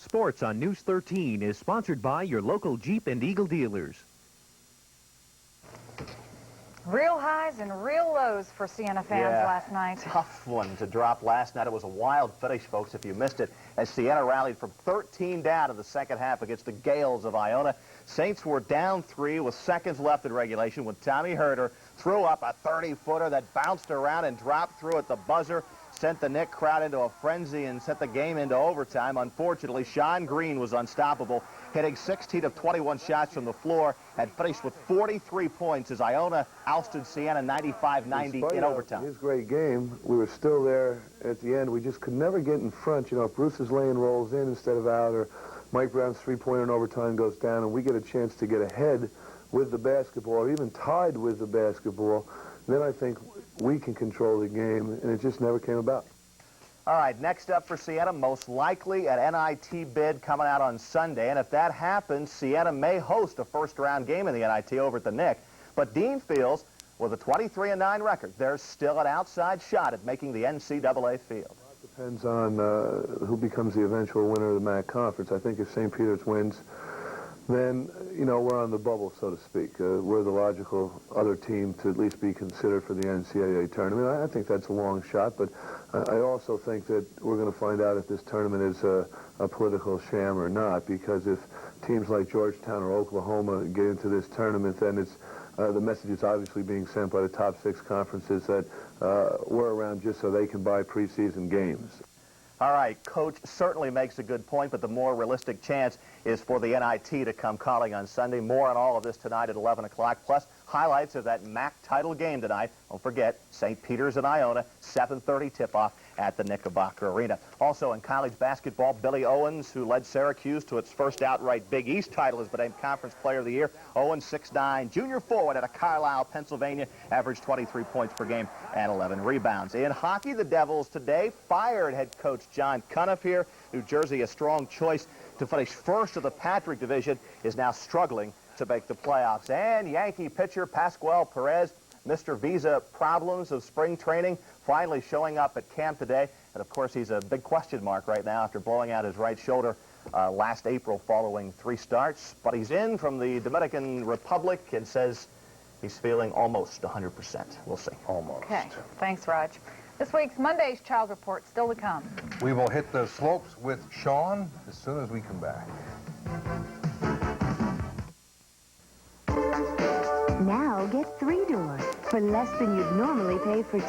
Sports on News 13 is sponsored by your local Jeep and Eagle dealers. Real highs and real lows for Siena fans last night. Tough one to drop last night. It was a wild finish, folks, if you missed it, as Siena rallied from 13 down in the second half against the Gales of Iona. Saints were down 3 with seconds left in regulation when Tommy Herter threw up a 30-footer that bounced around and dropped through at the buzzer, sent the Nick crowd into a frenzy and sent the game into overtime. Unfortunately, Sean Green was unstoppable, hitting 16 of 21 shots from the floor and finished with 43 points as Iona ousted Siena 95-90 in overtime. His great game, we were still there at the end. We just could never get in front. You know, if Bruce's lane rolls in instead of out, or Mike Brown's three-pointer in overtime goes down, and we get a chance to get ahead with the basketball, or even tied with the basketball, then I think we can control the game, and it just never came about. All right, next up for Siena, most likely an NIT bid coming out on Sunday, and if that happens, Siena may host a first-round game in the NIT over at the Nick. But Deane feels, with a 23-9 record, there's still an outside shot at making the NCAA field. It depends on who becomes the eventual winner of the MAAC conference. I think if St. Peter's wins, then, you know, we're on the bubble, so to speak. We're the logical other team to at least be considered for the NCAA tournament. I think that's a long shot, but I also think that we're going to find out if this tournament is a political sham or not, because if teams like Georgetown or Oklahoma get into this tournament, then it's the message is obviously being sent by the top 6 conferences that we're around just so they can buy preseason games. All right, Coach certainly makes a good point, but the more realistic chance is for the NIT to come calling on Sunday. More on all of this tonight at 11 o'clock, plus highlights of that MAAC title game tonight. Don't forget, St. Peter's and Iona, 7:30 tip-off at the Knickerbocker Arena. Also in college basketball, Billy Owens, who led Syracuse to its first outright Big East title, has been named Conference Player of the Year. Owens, 6'9", junior forward out of Carlisle, Pennsylvania, averaged 23 points per game and 11 rebounds. In hockey, the Devils today fired head coach John Cuniff here. New Jersey, a strong choice to finish first of the Patrick Division, is now struggling to make the playoffs. And Yankee pitcher Pascual Perez, Mr. Visa problems of spring training, finally showing up at camp today. And, of course, he's a big question mark right now after blowing out his right shoulder last April following 3 starts. But he's in from the Dominican Republic and says he's feeling almost 100%. We'll see. Almost. Okay. Thanks, Raj. This week's Monday's Child Report still to come. We will hit the slopes with Sean as soon as we come back. Now get 3 doors for less than you'd normally pay for